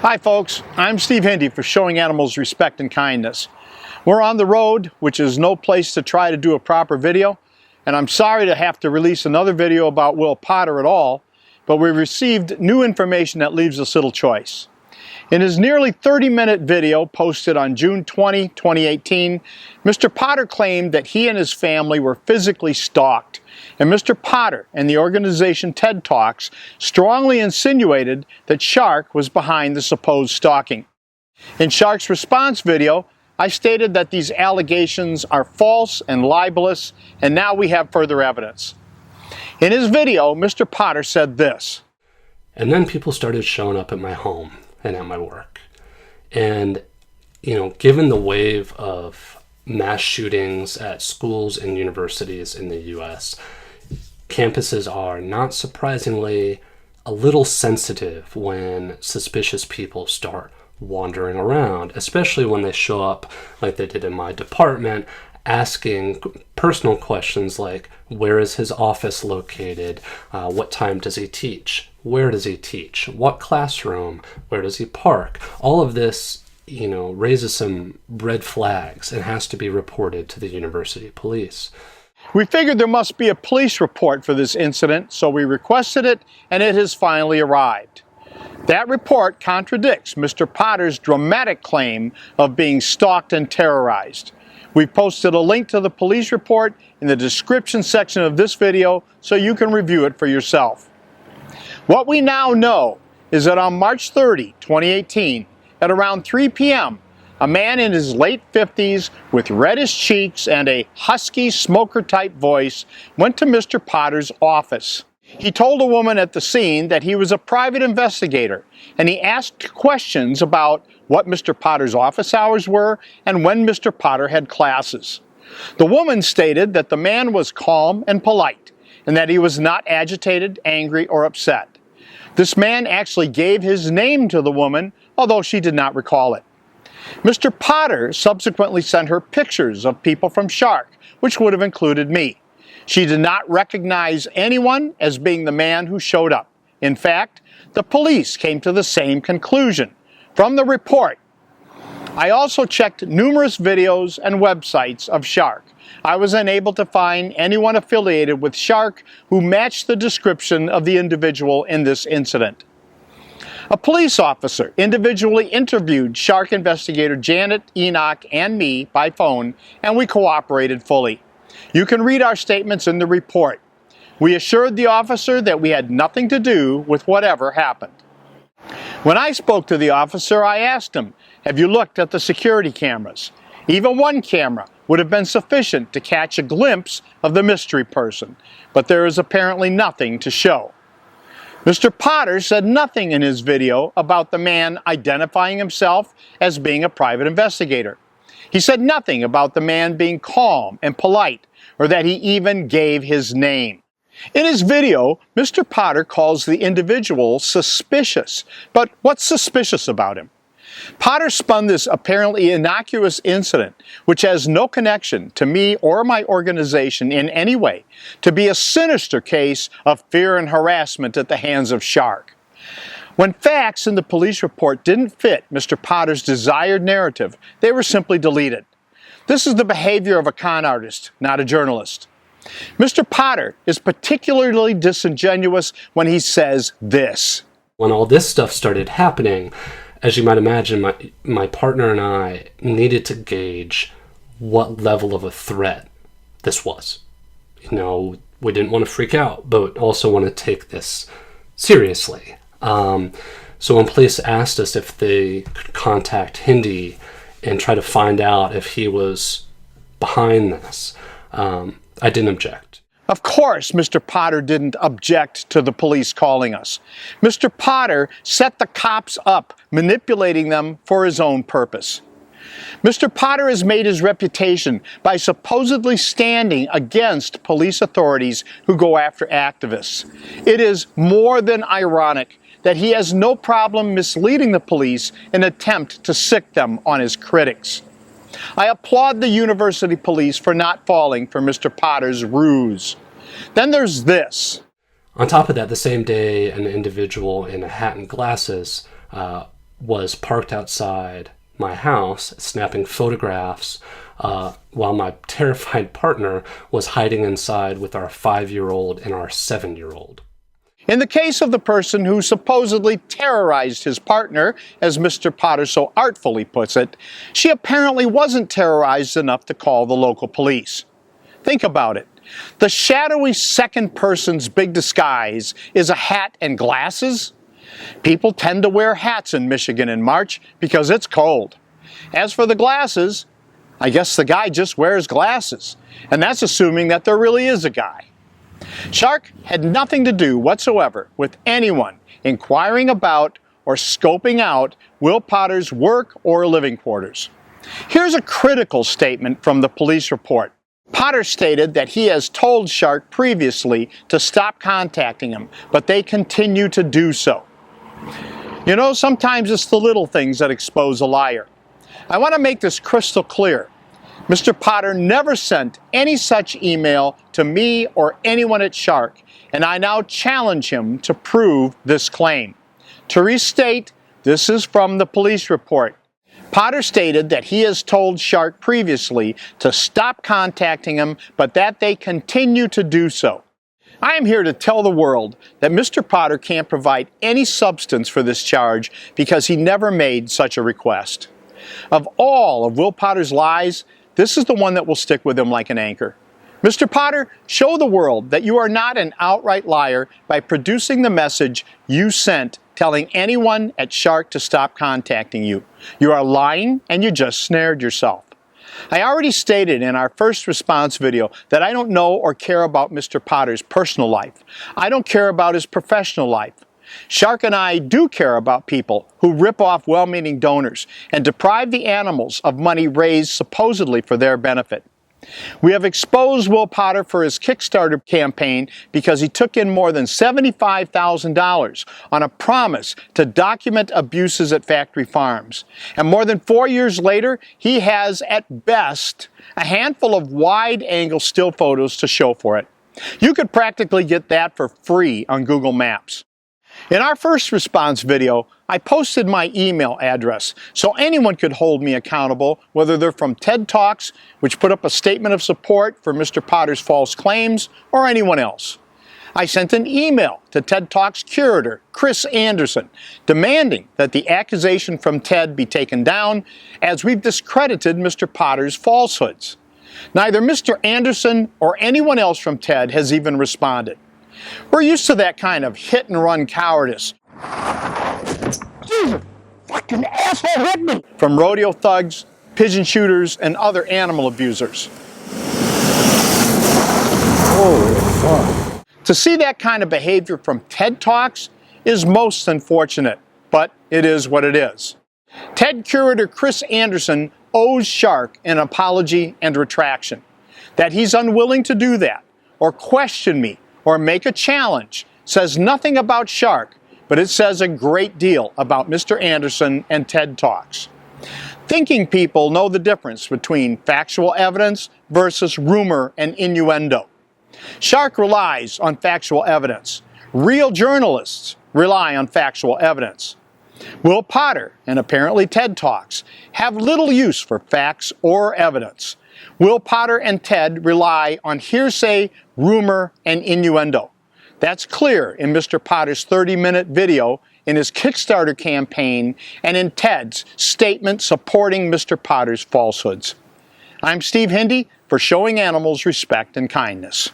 Hi folks, I'm Steve Hindy for Showing Animals Respect and Kindness. We're on the road, which is no place to try to do a proper video, and I'm sorry to have to release another video about Will Potter at all, but we received new information that leaves us little choice. In his nearly 30-minute video posted on June 20, 2018, Mr. Potter claimed that he and his family were physically stalked, and Mr. Potter and the organization TED Talks strongly insinuated that Shark was behind the supposed stalking. In Shark's response video, I stated that these allegations are false and libelous, and now we have further evidence. In his video, Mr. Potter said this. And then people started showing up at my home and at my work. And, given the wave of mass shootings at schools and universities in the U.S., campuses are, not surprisingly, a little sensitive when suspicious people start wandering around, especially when they show up like they did in my department, asking personal questions like, where is his office located? What time does he teach? Where does he teach? What classroom? Where does he park? All of this, raises some red flags and has to be reported to the university police. We figured there must be a police report for this incident, so we requested it, and it has finally arrived. That report contradicts Mr. Potter's dramatic claim of being stalked and terrorized. We've posted a link to the police report in the description section of this video so you can review it for yourself. What we now know is that on March 30, 2018, at around 3 p.m., a man in his late 50s with reddish cheeks and a husky smoker-type voice went to Mr. Potter's office. He told a woman at the scene that he was a private investigator, and he asked questions about what Mr. Potter's office hours were and when Mr. Potter had classes. The woman stated that the man was calm and polite, and that he was not agitated, angry, or upset. This man actually gave his name to the woman, although she did not recall it. Mr. Potter subsequently sent her pictures of people from Shark, which would have included me. She did not recognize anyone as being the man who showed up. In fact, the police came to the same conclusion from the report. I also checked numerous videos and websites of Shark. I was unable to find anyone affiliated with Shark who matched the description of the individual in this incident. A police officer individually interviewed Shark investigator Janet, Enoch, and me by phone, and we cooperated fully. You can read our statements in the report. We assured the officer that we had nothing to do with whatever happened. When I spoke to the officer, I asked him, have you looked at the security cameras? Even one camera would have been sufficient to catch a glimpse of the mystery person, but there is apparently nothing to show. Mr. Potter said nothing in his video about the man identifying himself as being a private investigator. He said nothing about the man being calm and polite, or that he even gave his name. In his video, Mr. Potter calls the individual suspicious. But what's suspicious about him? Potter spun this apparently innocuous incident, which has no connection to me or my organization in any way, to be a sinister case of fear and harassment at the hands of Shark. When facts in the police report didn't fit Mr. Potter's desired narrative, they were simply deleted. This is the behavior of a con artist, not a journalist. Mr. Potter is particularly disingenuous when he says this. When all this stuff started happening, as you might imagine, my partner and I needed to gauge what level of a threat this was. We didn't want to freak out, but also want to take this seriously. So when police asked us if they could contact Hindy and try to find out if he was behind this, I didn't object. Of course, Mr. Potter didn't object to the police calling us. Mr. Potter set the cops up, manipulating them for his own purpose. Mr. Potter has made his reputation by supposedly standing against police authorities who go after activists. It is more than ironic that he has no problem misleading the police in an attempt to sic them on his critics. I applaud the university police for not falling for Mr. Potter's ruse. Then there's this. On top of that, the same day, an individual in a hat and glasses was parked outside my house, snapping photographs, while my terrified partner was hiding inside with our 5-year-old and our 7-year-old. In the case of the person who supposedly terrorized his partner, as Mr. Potter so artfully puts it, she apparently wasn't terrorized enough to call the local police. Think about it. The shadowy second person's big disguise is a hat and glasses. People tend to wear hats in Michigan in March because it's cold. As for the glasses, I guess the guy just wears glasses, and that's assuming that there really is a guy. Shark had nothing to do whatsoever with anyone inquiring about or scoping out Will Potter's work or living quarters. Here's a critical statement from the police report. Potter stated that he has told Shark previously to stop contacting him, but they continue to do so. You know, sometimes it's the little things that expose a liar. I want to make this crystal clear. Mr. Potter never sent any such email to me or anyone at Shark, and I now challenge him to prove this claim. To restate, this is from the police report. Potter stated that he has told Shark previously to stop contacting him, but that they continue to do so. I am here to tell the world that Mr. Potter can't provide any substance for this charge because he never made such a request. Of all of Will Potter's lies, this is the one that will stick with him like an anchor. Mr. Potter, show the world that you are not an outright liar by producing the message you sent telling anyone at Shark to stop contacting you. You are lying and you just snared yourself. I already stated in our first response video that I don't know or care about Mr. Potter's personal life. I don't care about his professional life. Shark and I do care about people who rip off well-meaning donors and deprive the animals of money raised supposedly for their benefit. We have exposed Will Potter for his Kickstarter campaign because he took in more than $75,000 on a promise to document abuses at factory farms. And more than 4 years later, he has, at best, a handful of wide-angle still photos to show for it. You could practically get that for free on Google Maps. In our first response video, I posted my email address so anyone could hold me accountable, whether they're from TED Talks, which put up a statement of support for Mr. Potter's false claims, or anyone else. I sent an email to TED Talks curator Chris Anderson demanding that the accusation from TED be taken down as we've discredited Mr. Potter's falsehoods. Neither Mr. Anderson or anyone else from TED has even responded. We're used to that kind of hit-and-run cowardice. Jesus, fucking asshole hit me! From rodeo thugs, pigeon shooters, and other animal abusers. Oh, fuck. To see that kind of behavior from TED Talks is most unfortunate, but it is what it is. TED curator Chris Anderson owes Shark an apology and retraction. That he's unwilling to do that, or question me, or make a challenge, says nothing about Shark, but it says a great deal about Mr. Anderson and TED Talks. Thinking people know the difference between factual evidence versus rumor and innuendo. Shark relies on factual evidence. Real journalists rely on factual evidence. Will Potter, and apparently TED Talks, have little use for facts or evidence. Will Potter and TED rely on hearsay, rumor, and innuendo. That's clear in Mr. Potter's 30-minute video, in his Kickstarter campaign, and in TED's statement supporting Mr. Potter's falsehoods. I'm Steve Hindy for Showing Animals Respect and Kindness.